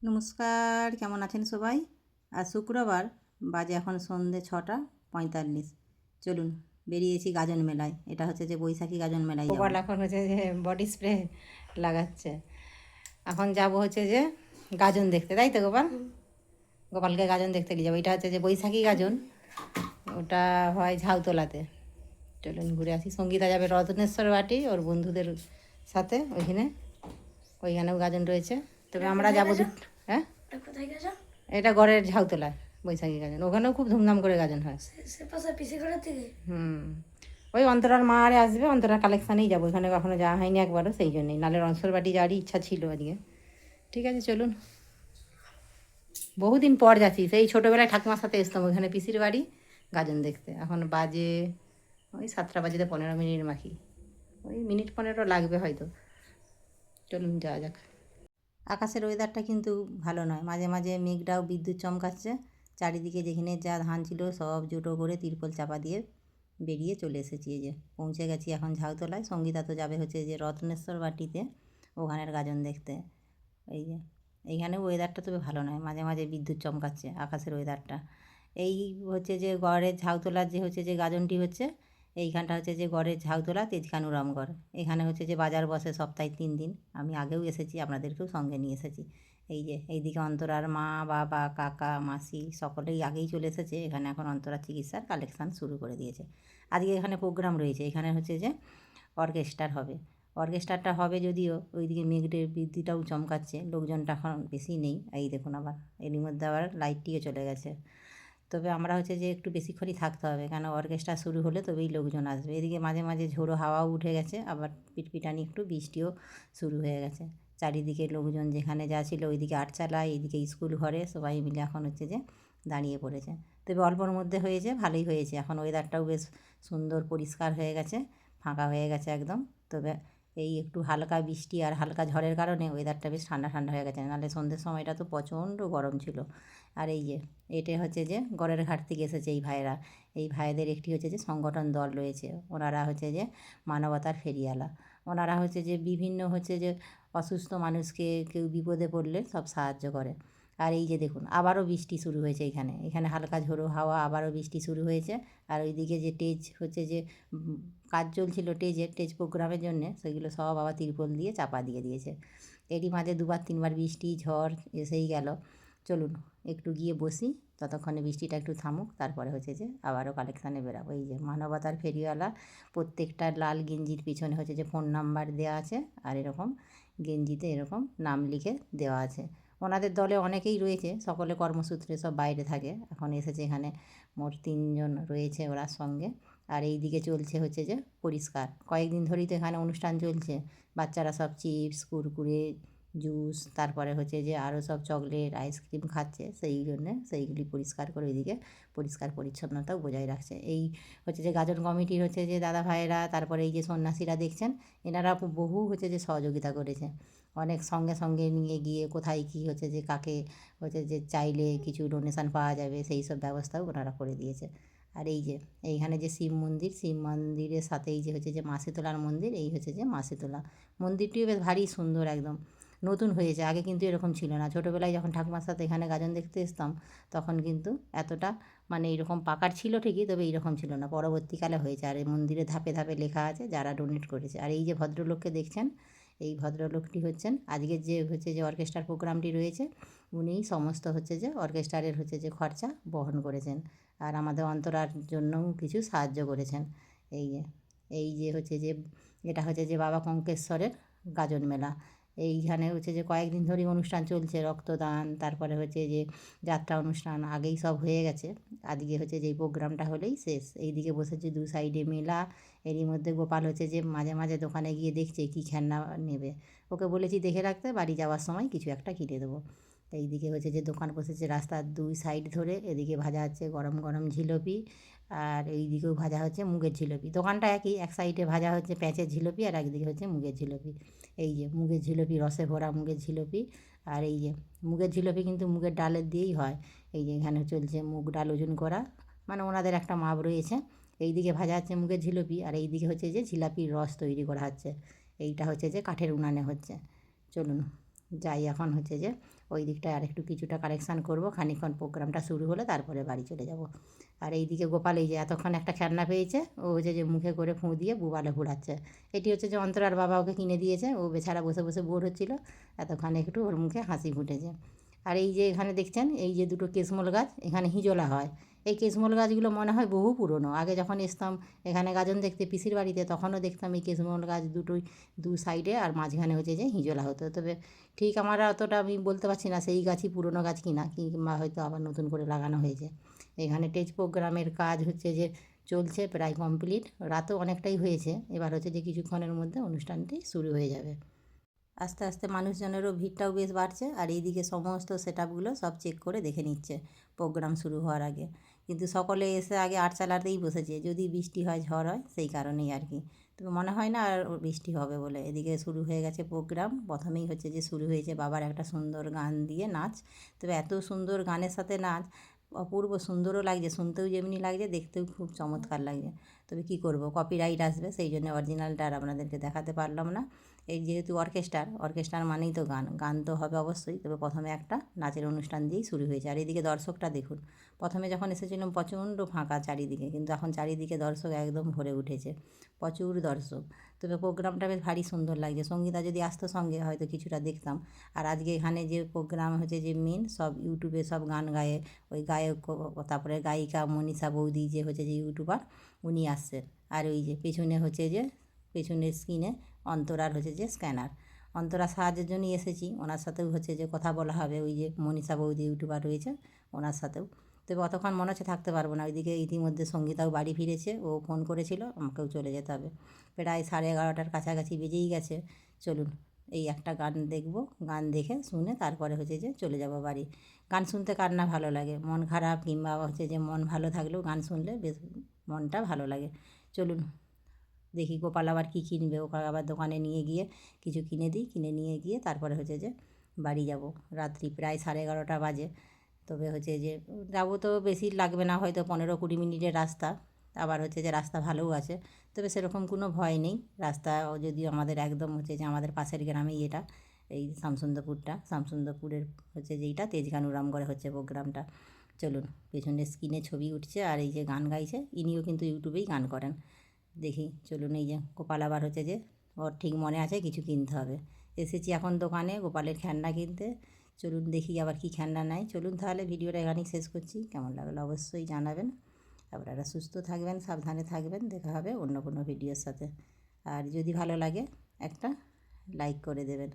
নমস্কার, কেমন আছেন সবাই? আজ শুক্রবার, বাজে এখন সন্ধ্যে 6:45। চলুন বেরিয়েছি গাজন মেলায়। এটা হচ্ছে যে বৈশাখী গাজন মেলায় যাব। গোপাল এখন হচ্ছে যে বডি স্প্রে লাগাচ্ছে। এখন যাব হচ্ছে যে গাজন দেখতে, তাই তো গোপাল? গোপালকে গাজন দেখতে নিয়ে যাবো। এটা হচ্ছে যে বৈশাখী গাজন, ওটা হয় ঝাউতলাতে। চলুন ঘুরে আসি। সঙ্গীতা যাবে রত্নেশ্বর বাটি ওর বন্ধুদের সাথে, ওইখানেও গাজন রয়েছে। তবে আমরা যাবো হ্যাঁ, এটা গড়ের ঝাউতলায় বৈশাখী গাজন। ওখানেও খুব ধুমধাম করে গাজন হয়। ওই অন্তরার মা আরে আসবে, অন্তরার কালেকশানেই যাবো। এখানে কখনো যাওয়া হয়নি একবারও, সেই জন্যই। নাহলে রনসর বাটি যাওয়ারই ইচ্ছা ছিল আজকে। ঠিক আছে চলুন, বহুদিন পর যাচ্ছি। সেই ছোটোবেলায় ঠাকুমার সাথে এসতাম ওইখানে পিসির বাড়ি গাজন দেখতে। এখন বাজে ওই 7টা বাজে 15 মিনিট মাখি, ওই মিনিট 15 লাগবে হয়তো। চলুন যাওয়া যাক। আকাশের ওয়েদারটা কিন্তু ভালো নয়, মাঝে মাঝে মেঘটাও বিদ্যুৎ চমকাচ্ছে। চারিদিকে যেখানে যা ধান ছিল সব জুটো করে তিরপল চাপা দিয়ে বেরিয়ে চলে এসেছি। এই যে পৌঁছে গেছি এখন ঝাউতলায়। সঙ্গীতা তো যাবে হচ্ছে যে রত্নেশ্বর বাটিতে ওখানের গাজন দেখতে। এই যে এইখানে ওয়েদারটা তবে ভালো নয়, মাঝে মাঝে বিদ্যুৎ চমকাচ্ছে আকাশের ওয়েদারটা। এই হচ্ছে যে গড়ের ঝাউতলার যে হচ্ছে যে গাজনটি হচ্ছে, এইখানটা হচ্ছে যে গড়ের ঝাউতলা তেজকানুরামগড়। এখানে হচ্ছে যে বাজার বসে সপ্তাহে 3 দিন। আমি আগেও এসেছি, আপনাদেরকেও সঙ্গে নিয়ে এসেছি। এই যে এইদিকে অন্তরার মা, বাবা, কাকা, মাসি সকলেই আগেই চলে এসেছে। এখানে এখন অন্তরার চিকিৎসার কালেকশান শুরু করে দিয়েছে। আজকে এখানে প্রোগ্রাম রয়েছে, এখানে হচ্ছে যে অর্কেস্ট্রার হবে। অর্কেস্ট্রারটা হবে যদিও, ওইদিকে মেঘের বৃদ্ধিটাও চমকাচ্ছে, লোকজনটা এখন বেশি নেই। এই দেখুন আবার এরই মধ্যে আবার লাইটটিও চলে গেছে। তবে আমরা হচ্ছে যে একটু বেশিক্ষণই থাকতে হবে, কেন অর্কেস্ট্রা শুরু হলে তবেই লোকজন আসবে। এদিকে মাঝে মাঝে ঝোড়ো হাওয়াও উঠে গেছে, আবার পিটপিটানি একটু বৃষ্টিও শুরু হয়ে গেছে। চারিদিকে লোকজন যেখানে যা ছিল, ওইদিকে আটচালায়, এইদিকে স্কুল ঘরে সবাই মিলে এখন হচ্ছে যে দাঁড়িয়ে পড়েছে। তবে অল্পর মধ্যে হয়েছে, ভালোই হয়েছে। এখন ওয়েদারটাও বেশ সুন্দর পরিষ্কার হয়ে গেছে, ফাঁকা হয়ে গেছে একদম। তবে এই একটু হালকা বৃষ্টি আর হালকা ঝড়ের কারণে ওয়েদারটা বেশ ঠান্ডা ঠান্ডা হয়ে গেছে, নাহলে সন্ধ্যের সময়টা তো প্রচণ্ড গরম ছিল। আর এই যে এটা হচ্ছে যে গড়ের ঘাট থেকে এসেছে এই ভাইয়েরা। এই ভাইদের একটি হচ্ছে যে সংগঠন দল রয়েছে, ওনারা হচ্ছে যে মানবতার ফেরিওয়ালা। ওনারা হচ্ছে যে বিভিন্ন হচ্ছে যে অসুস্থ মানুষকে কেউ বিপদে পড়লে সব সাহায্য করে। আর এই যে দেখুন আবারও বৃষ্টি শুরু হয়েছে এখানে, এখানে হালকা ঝোড়ো হাওয়া, আবারও বৃষ্টি শুরু হয়েছে। আর ওইদিকে যে স্টেজ হচ্ছে যে কাজ চলছিল স্টেজ প্রোগ্রামের জন্যে, সেগুলো সব আবার তিরপল দিয়ে চাপা দিয়ে দিয়েছে। এরই মাঝে 2-3বার বৃষ্টি ঝড় এসেই গেল। চলুন একটু গিয়ে বসি, ততক্ষণে বৃষ্টিটা একটু থামুক, তারপরে হচ্ছে যে আবারও কালেকশানে বেরাবো। এই যে মানবতার ফেরিওয়ালা, প্রত্যেকটা লাল গেঞ্জির পিছনে হচ্ছে যে ফোন নাম্বার দেওয়া আছে, আর এরকম গেঞ্জিতে এরকম নাম লিখে দেওয়া আছে। ওনাদের দলে অনেকেই রয়েছে, সকলে কর্মসূত্রে সব বাইরে থাকে, এখন এসেছে এখানে। মোট 3জন রয়েছে ওরা সঙ্গে। আর এই দিকে চলছে হচ্ছে যে পরিষ্কার, কয়েকদিন ধরেই তো এখানে অনুষ্ঠান চলছে। বাচ্চারা সব চিপস, কুরকুরে, জুস, তারপরে হচ্ছে যে আরও সব চকলেট, আইসক্রিম খাচ্ছে, সেই জন্যে সেইগুলি পরিষ্কার করে ওইদিকে পরিষ্কার পরিচ্ছন্নতাও বজায় রাখছে। এই হচ্ছে যে গাজন কমিটির হচ্ছে যে দাদা ভাইয়েরা, তারপরে এই যে সন্ন্যাসীরা দেখছেন, এনারা বহু হচ্ছে যে সহযোগিতা করেছে। অনেক সঙ্গে সঙ্গে নিয়ে গিয়ে কোথায় কী হচ্ছে যে কাকে হচ্ছে যে চাইলে কিছু ডোনেশান পাওয়া যাবে, সেই সব ব্যবস্থাও ওনারা করে দিয়েছে। আর এই যে এইখানে যে শিব মন্দির, শিব মন্দিরের সাথেই যে হচ্ছে যে মাসিতলার মন্দির, এই হচ্ছে যে মাসিতলা মন্দিরটিও বেশ ভারী সুন্দর, একদম নতুন হয়েছে। আগে কিন্তু এরকম ছিল না। ছোটোবেলায় যখন ঠাকুমার সাথে এখানে গাজন দেখতে আসতাম, তখন কিন্তু এতটা মানে এইরকম পাকার ছিল ঠিকই, তবে এইরকম ছিল না। পরবর্তীকালে হয়েছে। আর এই মন্দিরে ধাপে ধাপে লেখা আছে যারা ডোনেট করেছে। আর এই যে ভদ্রলোককে দেখছেন, এই ভদ্রলোকটি হচ্ছেন আজকের যে হচ্ছে যে অর্কেস্ট্রার প্রোগ্রামটি রয়েছে, উনিই সমস্ত হচ্ছে যে অর্কেস্ট্রারের হচ্ছে যে খরচা বহন করেছেন, আর আমাদের অন্তরার জন্যও কিছু সাহায্য করেছেন। এই যে হচ্ছে যে এটা হচ্ছে যে বাবা কঙ্কেশ্বরের গাজন মেলা। এইখানে হচ্ছে যে কয়েকদিন ধরেই অনুষ্ঠান চলছে, রক্তদান, তারপরে হচ্ছে যে যাত্রা অনুষ্ঠান আগেই সব হয়ে গেছে। আজকে হচ্ছে যে এই প্রোগ্রামটা হলেই শেষ। এইদিকে বসেছে দু সাইডে মেলা। এরই মধ্যে গোপাল হচ্ছে যে মাঝে মাঝে দোকানে গিয়ে দেখছে কী খেলনা নেবে। ওকে বলেছি দেখে রাখতে, বাড়ি যাওয়ার সময় কিছু একটা কিনে দেবো। এইদিকে হচ্ছে যে দোকান বসেছে রাস্তার 2 সাইড ধরে। এদিকে ভাজা হচ্ছে গরম গরম জিলিপি, আর এই দিকেও ভাজা হচ্ছে মুগের জিলিপি। দোকানটা একই, এক সাইডে ভাজা হচ্ছে প্যাঁচের জিলিপি, আর একদিকে হচ্ছে মুগের জিলিপি। এই যে মুগের জিলিপি, রসে ভরা মুগের জিলিপি। আর এই যে মুগের জিলিপি কিন্তু মুগের ডালের দিয়েই হয়। এই যে এখানে চলছে মুগ ডাল ওজন করা, মানে ওনাদের একটা মাপ রয়েছে। এই দিকে ভাজা হচ্ছে মুগের জিলিপি, আর এই দিকে হচ্ছে যে জিলাপির রস তৈরি করা হচ্ছে। এইটা হচ্ছে যে কাঠের উনানে হচ্ছে। চলুন যাই এখন হচ্ছে যে ওই দিকটায় আরেকটু কিছুটা কালেকশান করব, খানিকক্ষণ প্রোগ্রামটা শুরু হলে তারপরে বাড়ি চলে যাব। আর এইদিকে গোপাল এই যে এতক্ষণ একটা খেলনা পেয়েছে, ও হচ্ছে যে মুখে করে ফুঁ দিয়ে বুবালে ঘোরাচ্ছে। এটি হচ্ছে যে অন্তরার বাবা ওকে কিনে দিয়েছে, ও বেচারা বসে বসে বোর হচ্ছিলো, এতক্ষণ একটু ওর মুখে হাসি ফুটেছে। আর এই যে এখানে দেখছেন এই যে দুটো কেশমূল গাছ, এখানে হিজোলা হয়। এই কেশমূল গাছগুলো মনে হয় বহু পুরনো। আগে যখন আসতাম এখানে গাজন দেখতে পিসির বাড়িতে, তখনও দেখতাম এই কেশমূল গাছ দুটোই দু সাইডে, আর মাঝখানে হচ্ছে যে হিজোলা হতো। তবে ঠিক আমার অতটা আমি বলতে পারছি না সেই গাছই পুরনো গাছ কিনা, কিংবা হয়তো আবার নতুন করে লাগানো হয়েছে। এখানে স্টেজ প্রোগ্রামের কাজ হচ্ছে যে চলছে, প্রায় কমপ্লিট, রাতও অনেকটাই হয়েছে। এবার হচ্ছে যে কিছুক্ষণের মধ্যে অনুষ্ঠানটি শুরু হয়ে যাবে। আস্তে আস্তে মানুষজনেরও ভিড়টাও বেশ বাড়ছে, আর এইদিকে সমস্ত সেট আপগুলো সব চেক করে দেখে নিচ্ছে প্রোগ্রাম শুরু হওয়ার আগে। কিন্তু সকলে এসে আগে আট চালাতেই বসেছে, যদি বৃষ্টি হয় ঝড় হয় সেই কারণেই আর কি। তবে মনে হয় না আর বৃষ্টি হবে বলে। এদিকে শুরু হয়ে গেছে প্রোগ্রাম। প্রথমেই হচ্ছে যে শুরু হয়েছে বাবার একটা সুন্দর গান দিয়ে নাচ। তবে এত সুন্দর গানের সাথে নাচ অপূর্ব সুন্দরও লাগছে, শুনতেও যেমনি লাগছে দেখতেও খুব চমৎকার লাগছে। তবে কী করব, কপিরাইট আসবে, সেই জন্য অরিজিনালটা আর আপনাদেরকে দেখাতে পারলাম না। এই যেহেতু অর্কেস্ট্রার মানেই তো গান, গান তো হবে অবশ্যই। তবে প্রথমে একটা নাচের অনুষ্ঠান দিয়েই শুরু হয়েছে। আর এদিকে দর্শকটা দেখুন, প্রথমে যখন এসেছিলাম প্রচণ্ড ফাঁকা চারিদিকে, কিন্তু এখন চারিদিকে দর্শক একদম ভরে উঠেছে, প্রচুর দর্শক। তবে প্রোগ্রামটা বেশ ভারী সুন্দর লাগছে। সঙ্গীতা যদি আসতো সঙ্গে হয়তো কিছুটা দেখতাম। আর আজকে এখানে যে প্রোগ্রাম হচ্ছে যে মেন, সব ইউটিউবে সব গান গায়ে, ওই গায়ক তারপরে গায়িকা মনীষা বৌদি যে হচ্ছে যে ইউটিউবার, উনি আসছেন। আর ওই যে পেছনে হচ্ছে যে পেছনের স্ক্রিনে অন্তরার হচ্ছে যে স্ক্যানার, অন্তরার সাহায্যের জন্যই এসেছি। ওনার সাথেও হচ্ছে যে কথা বলা হবে, ওই যে মনীষা বৌদি ইউটিউবার রয়েছে ওনার সাথেও। তবে অতক্ষণ মনে হচ্ছে থাকতে পারবো না। ওইদিকে ইতিমধ্যে সঙ্গীতাও বাড়ি ফিরেছে, ও ফোন করেছিল, আমাকেও চলে যেতে হবে। প্রায় 11:30টার কাছাকাছি বেজেই গেছে। চলুন এই একটা গান দেখব, গান দেখে শুনে তারপরে হচ্ছে যে চলে যাব বাড়ি। গান শুনতে কার না ভালো লাগে, মন খারাপ কিংবা হচ্ছে যে মন ভালো থাকলেও গান শুনলে বেশ মনটা ভালো লাগে। চলুন দেখি গোপাল আবার কী কিনবে, ওকে আবার দোকানে নিয়ে গিয়ে কিছু কিনে দিই, কিনে নিয়ে গিয়ে তারপরে হচ্ছে যে বাড়ি যাব। রাত্রি প্রায় 11:30 বাজে। তবে হচ্ছে যে যাব তো বেশি লাগবে না, হয়তো 15-20 মিনিটের রাস্তা। আবার হচ্ছে যে রাস্তা ভালোও আছে, তবে সেরকম কোনো ভয় নেই। রাস্তা যদিও আমাদের একদম হচ্ছে যে আমাদের পাশের গ্রামেই এটা, এই শামসুন্দরপুরের হচ্ছে যে এইটা তেজগাঁও-রামগড়ে হচ্ছে প্রোগ্রামটা। চলুন পেছনের স্ক্রিনে ছবি উঠছে, আর এই যে গান গাইছে ইনিও কিন্তু ইউটিউবেই গান করেন। দেখি চলুন, এই যে গোপাল আবার হচ্ছে যে ওর ঠিক মনে আছে কিছু কিনতে হবে। এসেছি এখন দোকানে গোপালের খেলনা কিনতে। চলুন দেখি আবার কি খেলনা নেয়। চলুন তাহলে ভিডিওটা এখানেই শেষ করছি। কেমন লাগলো অবশ্যই জানাবেন। আপনারা সুস্থ থাকবেন, সাবধানে থাকবেন। দেখা হবে অন্য কোনো ভিডিওর সাথে। আর যদি ভালো লাগে একটা লাইক করে দেবেন।